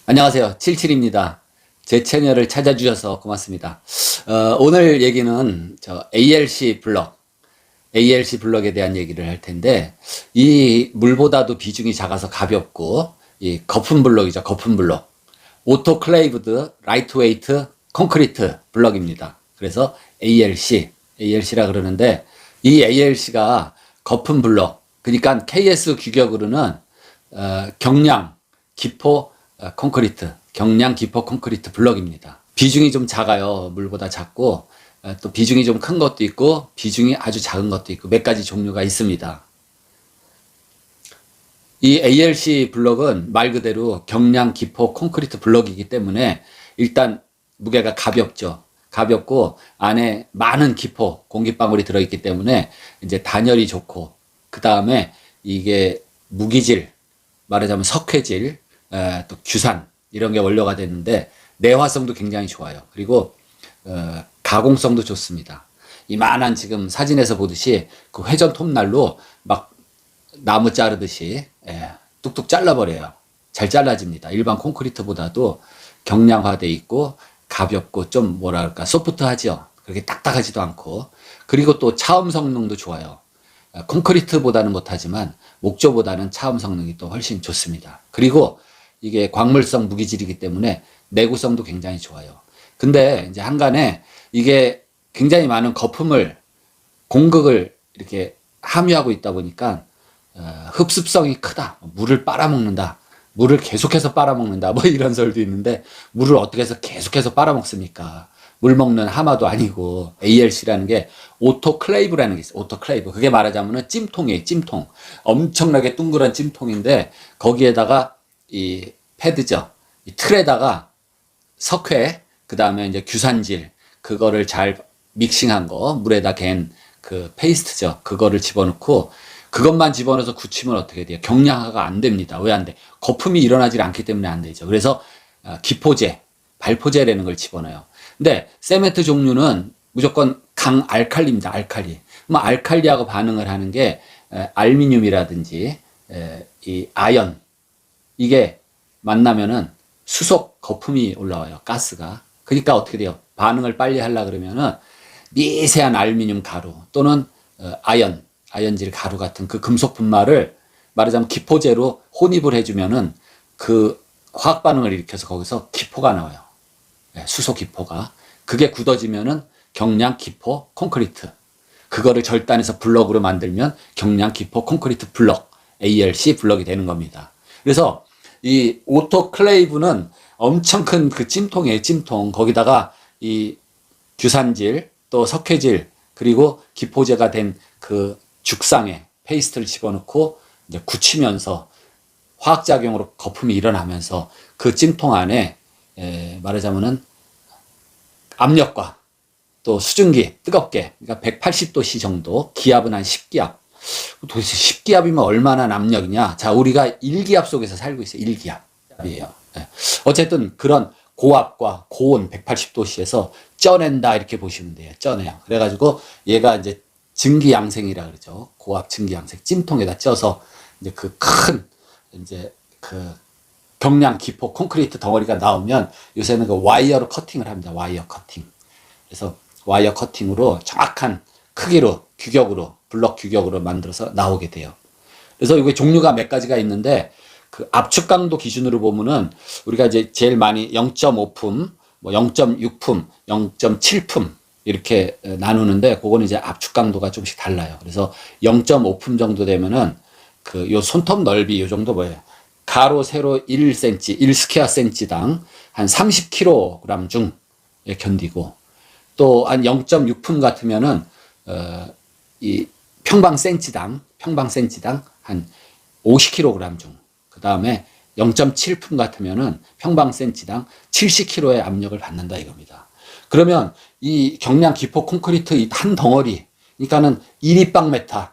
안녕하세요. 77입니다. 제 채널을 찾아주셔서 고맙습니다. 오늘 얘기는 ALC 블럭에 대한 얘기를 할 텐데, 이 물보다도 비중이 작아서 가볍고, 이 거품 블럭이죠. 거품 블럭. 오토클레이브드 라이트웨이트 콘크리트 블럭입니다. 그래서 ALC라 그러는데, 이 ALC가 거품 블럭, 그러니까 KS 규격으로는 경량, 기포, 경량 기포 콘크리트 블럭입니다. 비중이 좀 작아요. 물보다 작고, 또 비중이 좀 큰 것도 있고, 비중이 아주 작은 것도 있고, 몇 가지 종류가 있습니다. 이 ALC 블럭은 말 그대로 경량 기포 콘크리트 블럭이기 때문에 일단 무게가 가볍죠. 가볍고 안에 많은 기포, 공기방울이 들어있기 때문에 이제 단열이 좋고, 그 다음에 이게 무기질, 말하자면 석회질, 또 규산 이런 게 원료가 되는데 내화성도 굉장히 좋아요. 그리고 가공성도 좋습니다. 이만한 지금 사진에서 보듯이 그 회전 톱날로 막 나무 자르듯이 뚝뚝 잘라버려요. 잘 잘라집니다. 일반 콘크리트보다도 경량화돼 있고 가볍고 좀 뭐랄까 소프트하죠. 그렇게 딱딱하지도 않고, 그리고 또 차음 성능도 좋아요. 콘크리트보다는 못하지만 목조보다는 차음 성능이 또 훨씬 좋습니다. 그리고 이게 광물성 무기질이기 때문에 내구성도 굉장히 좋아요. 근데 이제 한간에 이게 굉장히 많은 거품을, 공극을 이렇게 함유하고 있다 보니까 흡습성이 크다, 물을 빨아먹는다, 물을 계속해서 빨아먹는다, 뭐 이런 설도 있는데, 물을 어떻게 해서 계속해서 빨아먹습니까? 물 먹는 하마도 아니고. ALC라는 게 오토클레이브라는 게 있어요. 오토클레이브. 그게 말하자면은 찜통이에요. 찜통. 엄청나게 둥그런 찜통인데 거기에다가 이 패드죠. 이 틀에다가 석회, 그 다음에 이제 규산질, 그거를 잘 믹싱한 거, 물에다 갠 그 페이스트죠. 그거를 집어넣고, 그것만 집어넣어서 굳히면 어떻게 돼요? 경량화가 안 됩니다. 왜 안 돼? 거품이 일어나질 않기 때문에 안 되죠. 그래서 기포제, 발포제라는 걸 집어넣어요. 근데 세멘트 종류는 무조건 강알칼리입니다. 알칼리. 그럼 알칼리하고 반응을 하는 게 알미늄이라든지 이 아연, 이게 만나면은 수속 거품이 올라와요. 가스가. 그러니까 어떻게 돼요? 반응을 빨리 하려 그러면은 미세한 알미늄 가루 또는 아연질 가루 같은 그 금속 분말을 말하자면 기포제로 혼입을 해주면은 그 화학 반응을 일으켜서 거기서 기포가 나와요. 수소 기포가. 그게 굳어지면은 경량 기포 콘크리트. 그거를 절단해서 블럭으로 만들면 경량 기포 콘크리트 블럭, ALC 블럭이 되는 겁니다. 그래서 이 오토클레이브는 엄청 큰 그 찜통이에요. 찜통. 거기다가 이 규산질, 또 석회질, 그리고 기포제가 된 그 죽상에 페이스트를 집어넣고 이제 굳히면서 화학작용으로 거품이 일어나면서 그 찜통 안에 말하자면은 압력과 또 수증기 뜨겁게, 그러니까 180도씨 정도, 기압은 한 10기압. 도대체 10기압이면 얼마나 압력이냐? 자, 우리가 1기압 속에서 살고 있어요. 1기압이에요. 어쨌든 그런 고압과 고온 180도씨에서 쪄낸다, 이렇게 보시면 돼요. 쪄내요. 그래가지고 얘가 이제 증기양생이라 그러죠. 고압 증기양생. 찜통에다 쪄서 이제 그 큰 이제 그 경량 기포 콘크리트 덩어리가 나오면 요새는 그 와이어로 커팅을 합니다. 와이어 커팅. 그래서 와이어 커팅으로 정확한 크기로, 규격으로, 블럭 규격으로 만들어서 나오게 돼요. 그래서 이게 종류가 몇 가지가 있는데, 그 압축 강도 기준으로 보면은 우리가 이제 제일 많이 0.5품, 뭐 0.6품, 0.7품 이렇게 나누는데, 그거는 이제 압축 강도가 조금씩 달라요. 그래서 0.5품 정도 되면은 그 요 손톱 넓이 요 정도 뭐예요? 가로 세로 1cm, 1스퀘어 센치당 한 30kg 중 견디고, 또 한 0.6품 같으면은 이 평방 센치당 한 50kg 중, 그 다음에 0.7품 같으면은 평방 센치당 70kg의 압력을 받는다 이겁니다. 그러면 이 경량 기포 콘크리트 이 한 덩어리, 그러니까는 1입방메타,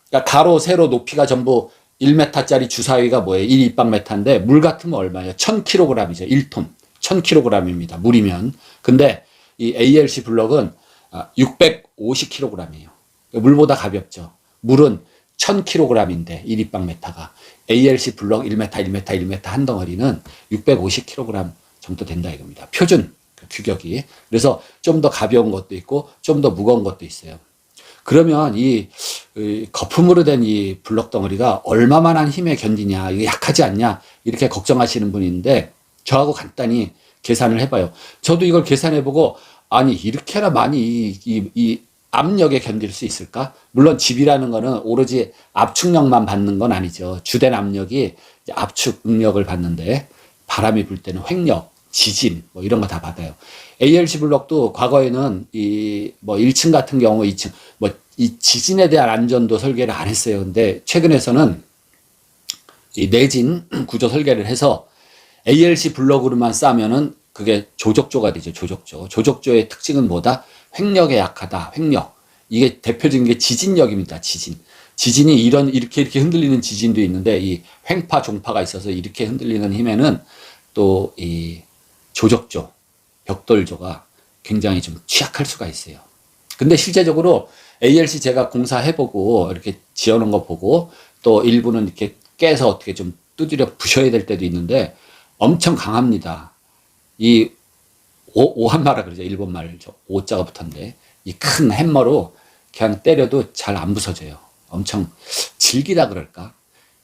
그러니까 가로 세로 높이가 전부 1m짜리 주사위가 뭐예요? 1입방메타인데 물 같으면 얼마예요? 1000kg이죠. 1톤. 1000kg입니다. 물이면. 근데 이 ALC 블럭은 650kg이에요. 물보다 가볍죠. 물은 1000kg인데 1입방 메타가 ALC 블럭 1m, 1m, 1m 한 덩어리는 650kg 정도 된다 이겁니다. 표준 규격이. 그래서 좀 더 가벼운 것도 있고 좀 더 무거운 것도 있어요. 그러면 이 거품으로 된 이 블럭 덩어리가 얼마만한 힘에 견디냐, 이게 약하지 않냐 이렇게 걱정하시는 분이 있는데 저하고 간단히 계산을 해봐요. 저도 이걸 계산해보고 아니 이렇게나 많이 이 압력에 견딜 수 있을까? 물론 집이라는 거는 오로지 압축력만 받는 건 아니죠. 주된 압력이 이제 압축 응력을 받는데 바람이 불 때는 횡력, 지진 뭐 이런 거 다 받아요. ALC 블럭도 과거에는 이 뭐 1층 같은 경우 2층 뭐 이 지진에 대한 안전도 설계를 안 했어요. 근데 최근에서는 이 내진 구조 설계를 해서 ALC 블럭으로만 싸면은 그게 조적조가 되죠. 조적조. 조적조의 특징은 뭐다? 횡력에 약하다. 횡력. 이게 대표적인 게 지진력입니다. 지진. 지진이 이렇게 흔들리는 지진도 있는데 이 횡파, 종파가 있어서 이렇게 흔들리는 힘에는 또 이 조적조, 벽돌조가 굉장히 좀 취약할 수가 있어요. 근데 실제적으로 ALC 제가 공사해보고 이렇게 지어놓은 거 보고 또 일부는 이렇게 깨서 어떻게 좀 두드려 부셔야 될 때도 있는데 엄청 강합니다. 이 오한마라 그러죠. 일본 말죠. 오자가 붙었는데 이 큰 햄머로 그냥 때려도 잘 안 부서져요. 엄청 질기다 그럴까?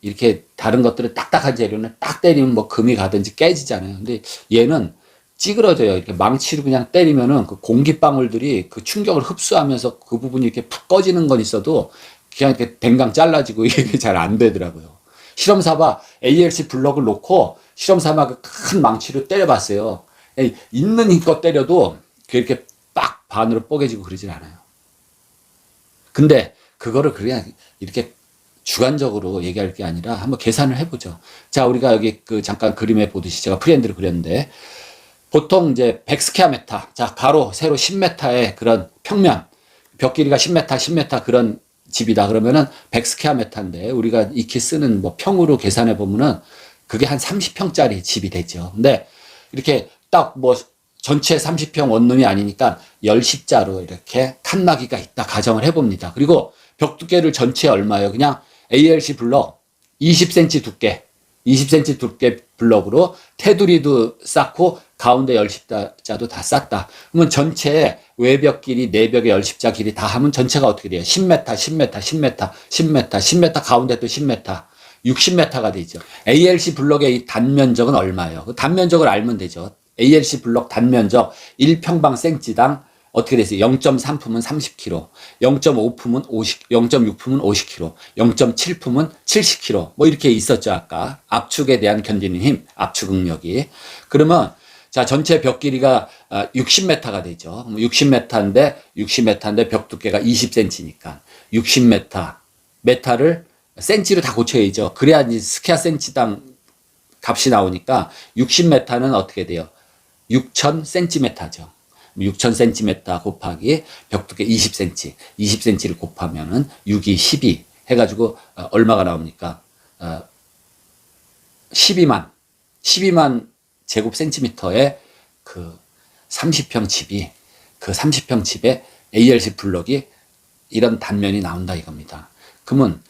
이렇게 다른 것들은 딱딱한 재료는 딱 때리면 뭐 금이 가든지 깨지잖아요. 근데 얘는 찌그러져요. 이렇게 망치로 그냥 때리면은 그 공기방울들이 그 충격을 흡수하면서 그 부분이 이렇게 푹 꺼지는 건 있어도 그냥 이렇게 댕강 잘라지고 이게 잘 안 되더라고요. 실험사바 ALC 블럭을 놓고 실험사바 그 큰 망치로 때려봤어요. 있는 힘껏 때려도 그렇게 빡 반으로 뽀개지고 그러진 않아요. 근데 그거를 그냥 이렇게 주관적으로 얘기할 게 아니라 한번 계산을 해보죠. 자, 우리가 여기 그 잠깐 그림에 보듯이 제가 프리핸드로 그렸는데 보통 이제 100스퀘어미터, 자, 가로, 세로 10m의 그런 평면, 벽 길이가 10m, 10m 그런 집이다. 그러면은 100스퀘어미터인데 우리가 익히 쓰는 뭐 평으로 계산해 보면은 그게 한 30평짜리 집이 되죠. 근데 이렇게 딱 뭐 전체 30평 원룸이 아니니까 10십자로 이렇게 칸막이가 있다 가정을 해봅니다. 그리고 벽 두께를 전체 얼마예요? 그냥 ALC 블럭 20cm 두께, 20cm 두께 블럭으로 테두리도 쌓고 가운데 10십자도 다 쌓다. 그러면 전체 외벽 길이, 내벽의 10십자 길이 다 하면 전체가 어떻게 돼요? 10m, 10m, 10m, 10m, 10m 가운데 또 10m. 60m가 되죠. ALC 블럭의 이 단면적은 얼마예요? 그 단면적을 알면 되죠. ALC 블럭 단면적 1평방센치당 어떻게 되세요? 0.3품은 30kg, 0.5품은 50, 0.6품은 50kg, 0.7품은 70kg. 뭐 이렇게 있었죠, 아까. 압축에 대한 견디는 힘, 압축 응력이. 그러면 자, 전체 벽 길이가 60m가 되죠. 60m인데 벽 두께가 20cm니까 60m. 메타를 센치로 다 고쳐야죠. 그래야지 스퀘어 센치당 값이 나오니까 60m는 어떻게 돼요? 6000cm죠. 6000cm 곱하기 벽 두께 20cm. 20cm를 곱하면은 6이 12 해가지고 얼마가 나옵니까? 12만 제곱센티미터의 그 30평 집이 그 30평 집에 ALC 블럭이 이런 단면이 나온다 이겁니다. 그러면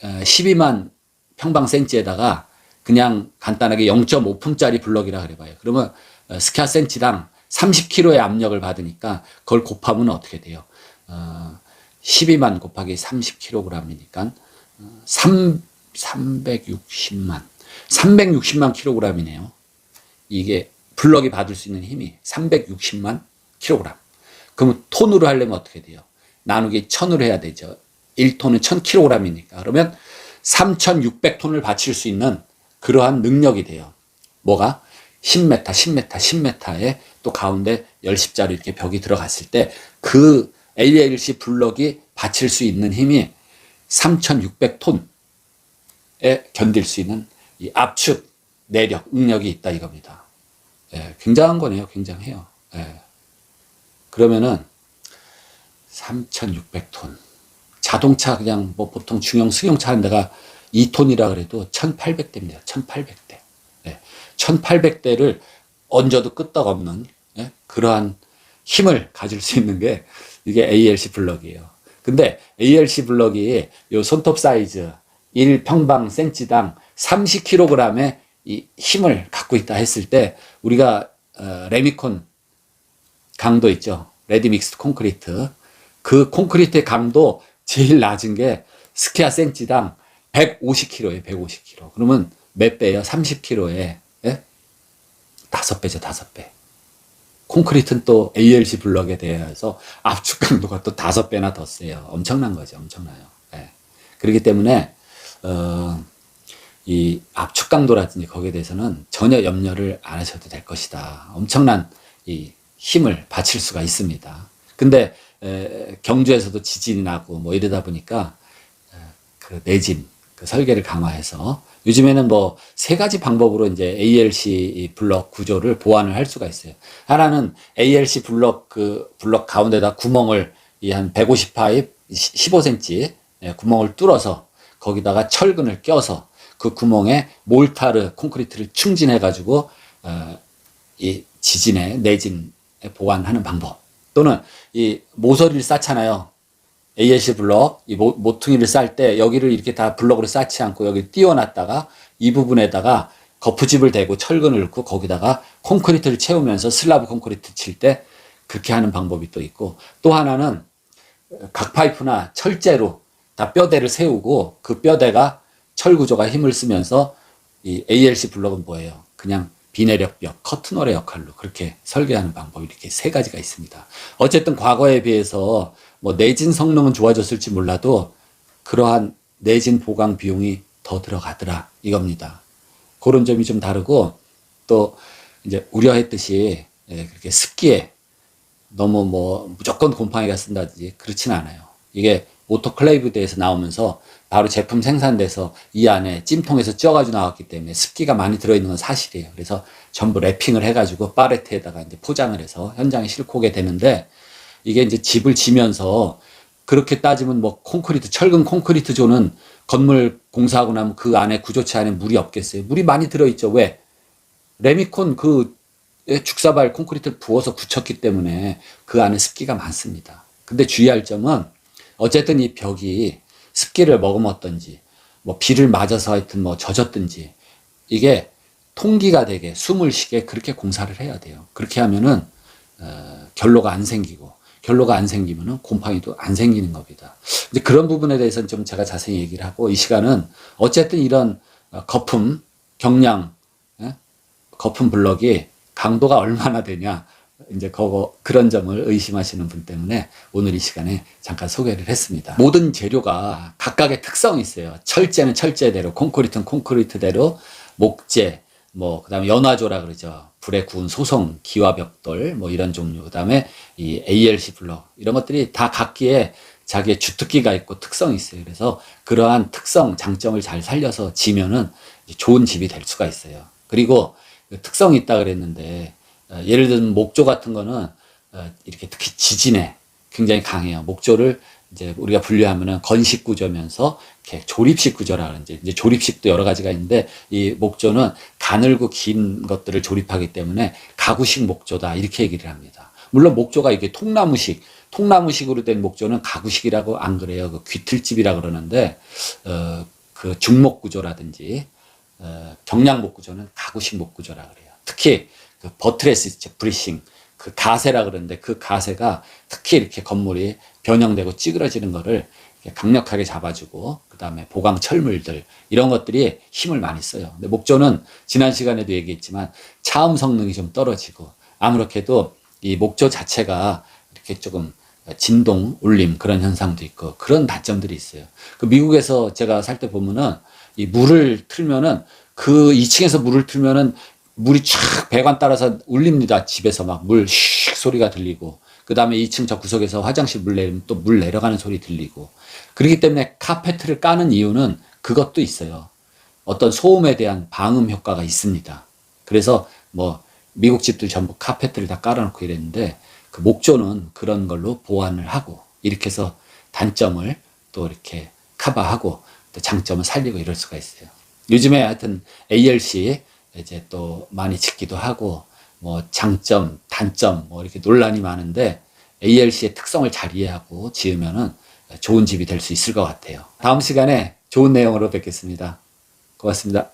12만 평방센치에다가 그냥 간단하게 0.5품짜리 블럭이라 그래봐요. 그러면 스퀘어 센치당 30kg의 압력을 받으니까 그걸 곱하면 어떻게 돼요? 12만 곱하기 30kg이니까 360만 kg이네요. 이게 블럭이 받을 수 있는 힘이 360만 kg. 그러면 톤으로 하려면 어떻게 돼요? 나누기 1000으로 해야 되죠. 1톤은 1000kg이니까. 그러면 3600톤을 받칠 수 있는 그러한 능력이 돼요. 뭐가? 10m, 10m, 10m에 또 가운데 10십자로 이렇게 벽이 들어갔을 때 그 ALC 블럭이 받칠 수 있는 힘이 3600톤에 견딜 수 있는 이 압축, 내력, 응력이 있다 이겁니다. 예, 굉장한 거네요. 굉장해요. 예. 그러면은 3600톤. 자동차 그냥 뭐 보통 중형 승용차 한 대가 2톤이라 그래도 1800대입니다. 1800대. 예. 1800대를 얹어도 끄떡없는 예? 그러한 힘을 가질 수 있는 게 이게 ALC 블럭이에요. 근데 ALC 블럭이 요 손톱 사이즈 1평방 센치당 30kg의 이 힘을 갖고 있다 했을 때 우리가 레미콘 강도 있죠. 레디 믹스드 콘크리트. 그 콘크리트의 강도 제일 낮은 게 스퀘어 센치당 150kg에 150kg. 그러면 몇 배예요? 30kg에 예? 5배죠, 5배. 콘크리트는 또 ALC 블럭에 대해서 압축 강도가 또 5배나 더 세요. 엄청난 거죠, 엄청나요. 예. 그렇기 때문에 이 압축 강도라든지 거기에 대해서는 전혀 염려를 안 하셔도 될 것이다. 엄청난 이 힘을 바칠 수가 있습니다. 근데 경주에서도 지진이 나고 뭐 이러다 보니까 그 내진 그 설계를 강화해서 요즘에는 뭐 세 가지 방법으로 이제 ALC 블럭 구조를 보완을 할 수가 있어요. 하나는 ALC 블럭 그 블럭 가운데다 구멍을 한 150 파입 15cm 구멍을 뚫어서 거기다가 철근을 껴서 그 구멍에 몰타르 콘크리트를 충진해 가지고 이 지진에 내진에 보완하는 방법. 또는 이 모서리를 쌓잖아요. ALC 블럭, 이 모퉁이를 쌀 때 여기를 이렇게 다 블럭으로 쌓지 않고 여기 띄워놨다가 이 부분에다가 거푸집을 대고 철근을 넣고 거기다가 콘크리트를 채우면서 슬라브 콘크리트 칠 때 그렇게 하는 방법이 또 있고, 또 하나는 각 파이프나 철제로 다 뼈대를 세우고 그 뼈대가 철 구조가 힘을 쓰면서 이 ALC 블럭은 뭐예요? 그냥 비내력벽, 커튼홀의 역할로 그렇게 설계하는 방법이 이렇게 세 가지가 있습니다. 어쨌든 과거에 비해서 뭐 내진 성능은 좋아졌을지 몰라도 그러한 내진 보강 비용이 더 들어가더라 이겁니다. 그런 점이 좀 다르고, 또 이제 우려했듯이 그렇게 습기에 너무 뭐 무조건 곰팡이가 쓴다든지 그렇진 않아요. 이게 오토클레이브드에서 나오면서 바로 제품 생산돼서 이 안에 찜통에서 쪄가지고 나왔기 때문에 습기가 많이 들어있는 건 사실이에요. 그래서 전부 랩핑을 해가지고 파레트에다가 이제 포장을 해서 현장에 싣고 오게 되는데, 이게 이제 집을 지면서 그렇게 따지면 뭐 콘크리트, 철근 콘크리트 조는 건물 공사하고 나면 그 안에 구조체 안에 물이 없겠어요? 물이 많이 들어있죠. 왜? 레미콘 그 죽사발 콘크리트를 부어서 굳혔기 때문에 그 안에 습기가 많습니다. 근데 주의할 점은 어쨌든 이 벽이 습기를 머금었든지 뭐 비를 맞아서 하여튼 뭐 젖었든지 이게 통기가 되게 숨을 쉬게 그렇게 공사를 해야 돼요. 그렇게 하면은 결로가 안 생기고, 결로가 안 생기면은 곰팡이도 안 생기는 겁니다. 이제 그런 부분에 대해서는 좀 제가 자세히 얘기를 하고, 이 시간은 어쨌든 이런 거품 경량 거품 블럭이 강도가 얼마나 되냐, 이제 그런 점을 의심하시는 분 때문에 오늘 이 시간에 잠깐 소개를 했습니다. 모든 재료가 각각의 특성이 있어요. 철제는 철제대로, 콘크리트는 콘크리트대로, 목재, 뭐 그다음에 연화조라 그러죠. 불에 구운 소송, 기와벽돌, 뭐 이런 종류, 그다음에 이 ALC 블럭, 이런 것들이 다 각기에 자기의 주특기가 있고 특성이 있어요. 그래서 그러한 특성, 장점을 잘 살려서 지면은 좋은 집이 될 수가 있어요. 그리고 특성이 있다 그랬는데, 예를 들면 목조 같은 거는 이렇게 특히 지진에 굉장히 강해요. 목조를 이제 우리가 분류하면은 건식 구조면서 이렇게 조립식 구조라 그러는지, 이제 조립식도 여러 가지가 있는데 이 목조는 가늘고 긴 것들을 조립하기 때문에 가구식 목조다 이렇게 얘기를 합니다. 물론 목조가 이게 통나무식으로 된 목조는 가구식이라고 안 그래요. 그 귀틀집이라 그러는데 그 중목 구조라든지 경량목 구조는 가구식 목 구조라 그래요. 특히 그 버트레스 있죠, 브리싱, 그 가세라 그러는데 그 가세가 특히 이렇게 건물이 변형되고 찌그러지는 거를 강력하게 잡아주고, 그 다음에 보강 철물들 이런 것들이 힘을 많이 써요. 근데 목조는 지난 시간에도 얘기했지만 차음 성능이 좀 떨어지고, 아무렇게도 이 목조 자체가 이렇게 조금 진동, 울림 그런 현상도 있고 그런 단점들이 있어요. 그 미국에서 제가 살 때 보면은 이 물을 틀면은 그 2층에서 물을 틀면은 물이 촥 배관 따라서 울립니다. 집에서 막 물 슉 소리가 들리고, 그 다음에 2층 저 구석에서 화장실 물 내리면 또 물 내려가는 소리 들리고. 그렇기 때문에 카페트를 까는 이유는 그것도 있어요. 어떤 소음에 대한 방음 효과가 있습니다. 그래서 뭐 미국 집들 전부 카페트를 다 깔아놓고 이랬는데, 그 목조는 그런 걸로 보완을 하고 이렇게 해서 단점을 또 이렇게 커버하고 또 장점을 살리고 이럴 수가 있어요. 요즘에 하여튼 ALC 이제 또 많이 짓기도 하고 뭐 장점, 단점 뭐 이렇게 논란이 많은데, ALC의 특성을 잘 이해하고 지으면은 좋은 집이 될 수 있을 것 같아요. 다음 시간에 좋은 내용으로 뵙겠습니다. 고맙습니다.